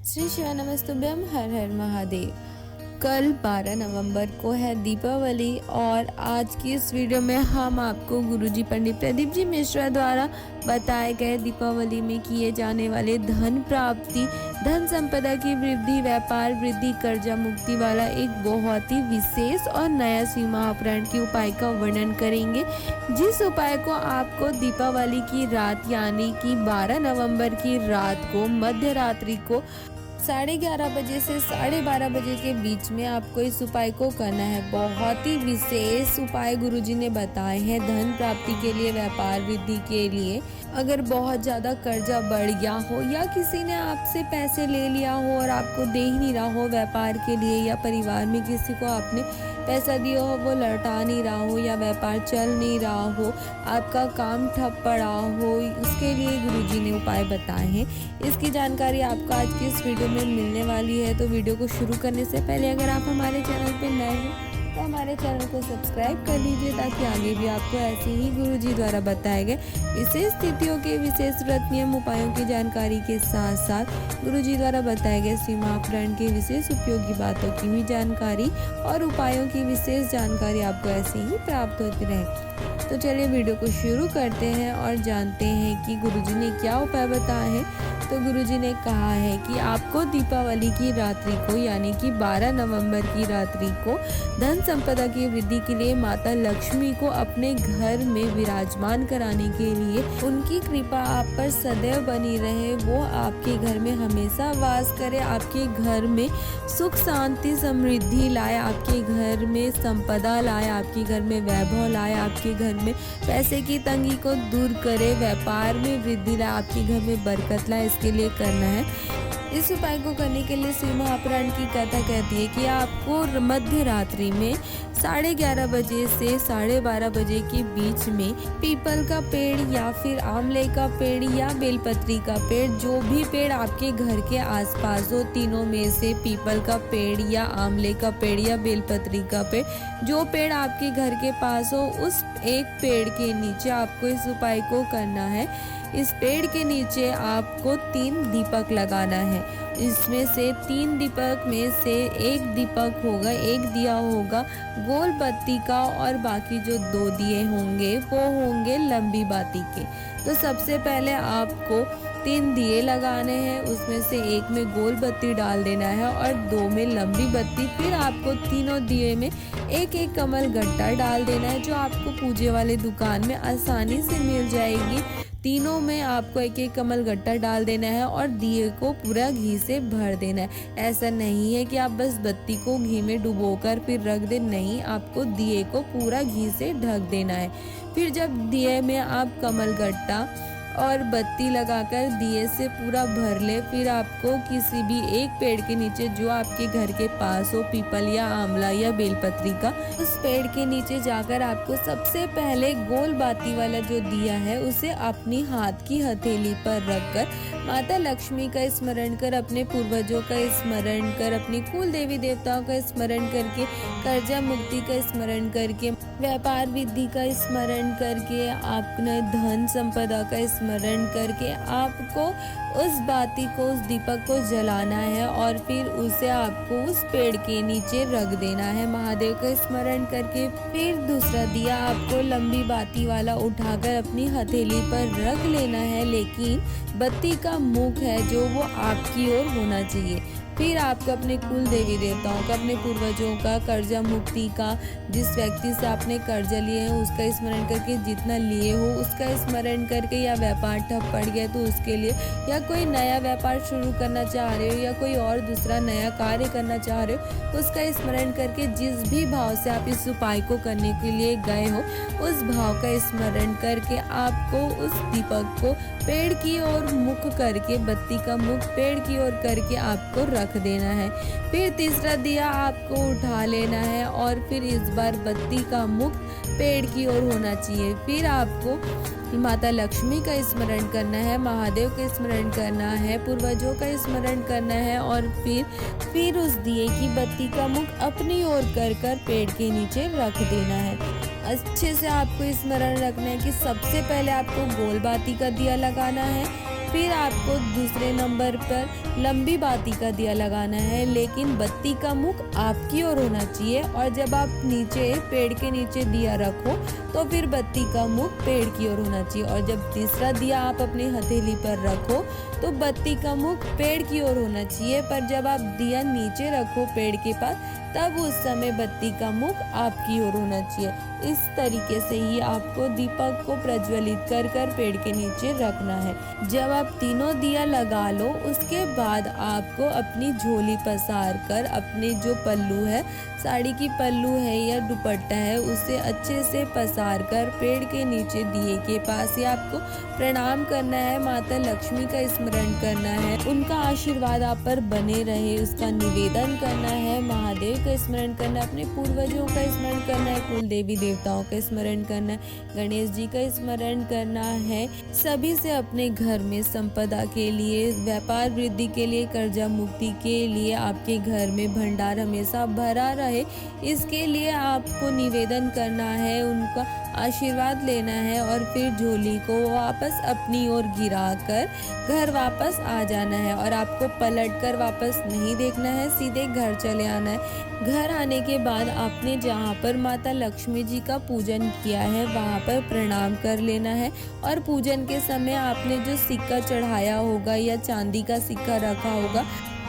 श्री शिव नमस्तुभ्यम। हर हर महादेव। कल 12 नवंबर को है दीपावली और आज की इस वीडियो में हम आपको गुरुजी पंडित प्रदीप जी मिश्रा द्वारा बताए गए दीपावली में किए जाने वाले धन प्राप्ति, धन संपदा की वृद्धि, व्यापार वृद्धि, कर्जा मुक्ति वाला एक बहुत ही विशेष और नया शिव महापुराण के उपाय का वर्णन करेंगे, जिस उपाय को आपको दीपावली की रात यानी कि 12 नवंबर की रात को मध्य रात्रि को 11:30 बजे से 12:30 बजे के बीच में आपको इस उपाय को करना है। बहुत ही विशेष उपाय गुरुजी ने बताए हैं धन प्राप्ति के लिए, व्यापार वृद्धि के लिए। अगर बहुत ज़्यादा कर्जा बढ़ गया हो या किसी ने आपसे पैसे ले लिया हो और आपको दे ही नहीं रहा हो व्यापार के लिए, या परिवार में किसी को आपने पैसा दिया हो वो लौटा नहीं रहा हो, या व्यापार चल नहीं रहा हो, आपका काम ठप पड़ा हो, उसके लिए गुरुजी ने उपाय बताए हैं। इसकी जानकारी आपको आज की इस वीडियो में मिलने वाली है। तो वीडियो को शुरू करने से पहले अगर आप हमारे चैनल पर नए हैं तो हमारे चैनल को सब्सक्राइब कर लीजिए, ताकि आगे भी आपको ऐसे ही गुरुजी द्वारा बताए गए विशेष तिथियों के विशेष व्रत नियम उपायों की जानकारी के साथ साथ गुरुजी द्वारा बताए गए शिव महापुराण के विशेष उपयोगी बातों की भी जानकारी और उपायों की विशेष जानकारी आपको ऐसे ही प्राप्त होती रहे। तो चलिए वीडियो को शुरू करते हैं और जानते हैं कि गुरुजी ने क्या उपाय बताए हैं। तो गुरुजी ने कहा है कि आपको दीपावली की रात्रि को यानी कि 12 नवंबर की रात्रि को धन संपदा की वृद्धि के लिए माता लक्ष्मी को अपने घर में विराजमान कराने के लिए, उनकी कृपा आप पर सदैव बनी रहे, वो आपके घर में हमेशा वास करे, आपके घर में सुख शांति समृद्धि लाए, आपके घर में संपदा लाए, आपके घर में वैभव लाए, आपके घर में पैसे की तंगी को दूर करे, व्यापार में वृद्धि लाए, आपके घर में बरकत लाए। इसके लिए करना है। इस उपाय को करने के लिए शिव महापुराण की कथा कहती है कि आपको मध्य रात्रि में 11:30 बजे से 12:30 बजे के बीच में पीपल का पेड़ या फिर आंवले का पेड़ या बेलपत्री का पेड़, जो भी पेड़ आपके घर के आसपास हो, तीनों में से पीपल का पेड़ या आंवले का पेड़ या बेलपत्री का पेड़, जो पेड़ आपके घर के पास हो, उस एक पेड़ के नीचे आपको इस उपाय को करना है। इस पेड़ के नीचे आपको 3 दीपक लगाना है। इसमें से 3 दीपक में से एक दीपक होगा, एक दिया होगा गोल बत्ती का, और बाकी जो 2 दिए होंगे वो होंगे लंबी बाती के। तो सबसे पहले आपको 3 दिए लगाने हैं, उसमें से एक में गोल बत्ती डाल देना है और 2 में लंबी बत्ती। फिर आपको तीनों दिए में एक एक कमल गट्टा डाल देना है, जो आपको पूजे वाले दुकान में आसानी से मिल जाएगी। तीनों में आपको एक एक कमल गट्टा डाल देना है और दिए को पूरा घी से भर देना है। ऐसा नहीं है कि आप बस बत्ती को घी में डुबोकर फिर रख दें, नहीं, आपको दिए को पूरा घी से ढक देना है। फिर जब दिए में आप कमल गट्टा और बत्ती लगाकर दिए से पूरा भर ले, फिर आपको किसी भी एक पेड़ के नीचे जो आपके घर के पास हो, पीपल या आंवला या बेलपत्री का, उस पेड़ के नीचे जाकर आपको सबसे पहले गोल बाती वाला जो दिया है उसे अपनी हाथ की हथेली पर रखकर माता लक्ष्मी का स्मरण कर, अपने पूर्वजों का स्मरण कर, अपनी कुल देवी देवताओं का स्मरण करके, कर्जा मुक्ति का स्मरण करके, व्यापार वृद्धि का स्मरण करके, अपने धन संपदा का स्मरण करके आपको उस बाती को, उस दीपक को जलाना है और फिर उसे आपको उस पेड़ के नीचे रख देना है महादेव का स्मरण करके। फिर दूसरा दिया आपको लंबी बाती वाला उठाकर अपनी हथेली पर रख लेना है, लेकिन बत्ती का मुख है जो वो आपकी ओर होना चाहिए। फिर आपको अपने कुल देवी देवताओं का, अपने पूर्वजों का, कर्जा मुक्ति का, जिस व्यक्ति से आपने कर्जा लिए हैं उसका स्मरण करके, जितना लिए हो उसका स्मरण करके, या व्यापार ठप पड़ गया तो उसके लिए, या कोई नया व्यापार शुरू करना चाह रहे हो या कोई और दूसरा नया कार्य करना चाह रहे हो उसका स्मरण करके, जिस भी भाव से आप इस उपाय को करने के लिए गए हो उस भाव का स्मरण करके आपको उस दीपक को पेड़ की ओर मुख करके, बत्ती का मुख पेड़ की ओर करके आपको रख देना है। फिर तीसरा दिया आपको उठा लेना है और फिर इस बार बत्ती का मुख पेड़ की ओर होना चाहिए। फिर आपको माता लक्ष्मी का स्मरण करना है, महादेव का स्मरण करना है, पूर्वजों का स्मरण करना है और फिर उस दिए की बत्ती का मुख अपनी ओर कर पेड़ के नीचे रख देना है। अच्छे से आपको स्मरण रखना है कि सबसे पहले आपको गोल बाती का दिया लगाना है, फिर आपको दूसरे नंबर पर लंबी बाती का दिया लगाना है, लेकिन बत्ती का मुख आपकी ओर होना चाहिए। और जब आप नीचे पेड़ के नीचे दिया रखो तो फिर बत्ती का मुख पेड़ की ओर होना चाहिए। और जब तीसरा दिया आप अपनी हथेली पर रखो तो बत्ती का मुख पेड़ की ओर होना चाहिए। पर जब आप दिया नीचे रखो पेड़ के पास, तब उस समय बत्ती का मुख आपकी ओर होना चाहिए। इस तरीके से ही आपको दीपक को प्रज्वलित कर कर पेड़ के नीचे रखना है। जब आप तीनों दिया लगा लो, उसके बाद आपको अपनी झोली पसार कर अपने जो पल्लू है, साड़ी की पल्लू है या दुपट्टा है, उसे अच्छे से पसार कर पेड़ के नीचे दिए के पास ही आपको प्रणाम करना है। माता लक्ष्मी का स्मरण करना है, उनका आशीर्वाद आप पर बने रहे उसका निवेदन करना है। महादेव का स्मरण करना है, अपने पूर्वजों का स्मरण करना है, कुल देवी देवताओं का स्मरण करना है, गणेश जी का स्मरण करना है। सभी से अपने घर में संपदा के लिए, व्यापार वृद्धि के लिए, कर्जा मुक्ति के लिए, आपके घर में भंडार हमेशा भरा रहे, इसके लिए आपको निवेदन करना है, उनका आशीर्वाद लेना है। और फिर झोली को वापस अपनी ओर गिराकर घर वापस आ जाना है। और आपको पलट कर वापस नहीं देखना है, सीधे घर चले आना है। घर आने के बाद आपने जहाँ पर माता लक्ष्मी जी का पूजन किया है वहाँ पर प्रणाम कर लेना है। और पूजन के समय आपने जो सिक्का चढ़ाया होगा या चांदी का सिक्का रखा होगा,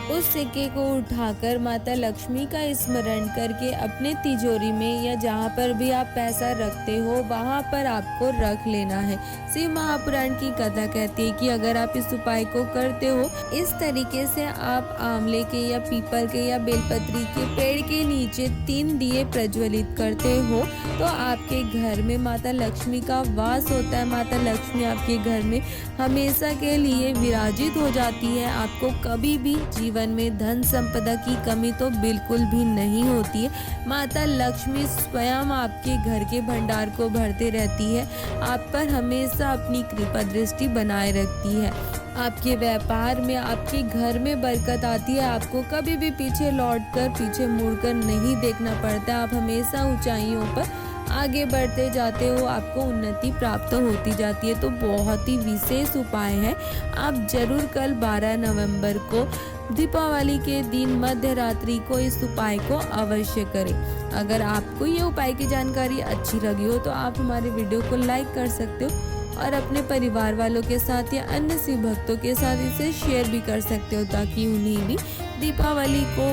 उस सिक्के को उठाकर माता लक्ष्मी का स्मरण करके अपने तिजोरी में या जहाँ पर भी आप पैसा रखते हो वहाँ पर आपको रख लेना है। शिव महापुराण की कथा कहती है कि अगर आप इस उपाय को करते हो, इस तरीके से आप आंवले के या पीपल के या बेलपत्री के पेड़ के नीचे 3 दिए प्रज्वलित करते हो, तो आपके घर में माता लक्ष्मी का वास होता है। माता लक्ष्मी आपके घर में हमेशा के लिए विराजित हो जाती है। आपको कभी भी जीवन में धन संपदा की कमी तो बिल्कुल भी नहीं होती है। माता लक्ष्मी स्वयं आपके घर के भंडार को भरते रहती है, आप पर हमेशा अपनी कृपा दृष्टि बनाए रखती है। आपके व्यापार में, आपके घर में बरकत आती है। आपको कभी भी पीछे लौटकर, पीछे मुड़कर नहीं देखना पड़ता। आप हमेशा ऊंचाइयों पर आगे बढ़ते जाते हो, आपको उन्नति प्राप्त होती जाती है। तो बहुत ही विशेष उपाय है, आप जरूर कल 12 नवंबर को दीपावली के दिन मध्य रात्रि को इस उपाय को अवश्य करें। अगर आपको ये उपाय की जानकारी अच्छी लगी हो तो आप हमारे वीडियो को लाइक कर सकते हो और अपने परिवार वालों के साथ या अन्य शिव भक्तों के साथ इसे शेयर भी कर सकते हो, ताकि उन्हें भी दीपावली को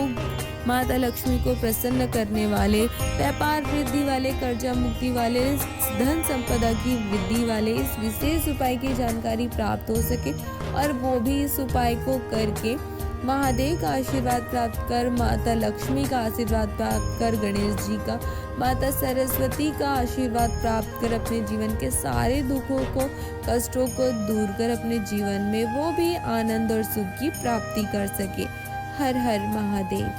माता लक्ष्मी को प्रसन्न करने वाले, व्यापार वृद्धि वाले, कर्जा मुक्ति वाले, धन संपदा की वृद्धि वाले इस विशेष उपाय की जानकारी प्राप्त हो सके। और वो भी इस उपाय को करके महादेव का आशीर्वाद प्राप्त कर, माता लक्ष्मी का आशीर्वाद प्राप्त कर, गणेश जी का, माता सरस्वती का आशीर्वाद प्राप्त कर अपने जीवन के सारे दुखों को, कष्टों को दूर कर अपने जीवन में वो भी आनंद और सुख की प्राप्ति कर सके। हर हर महादेव।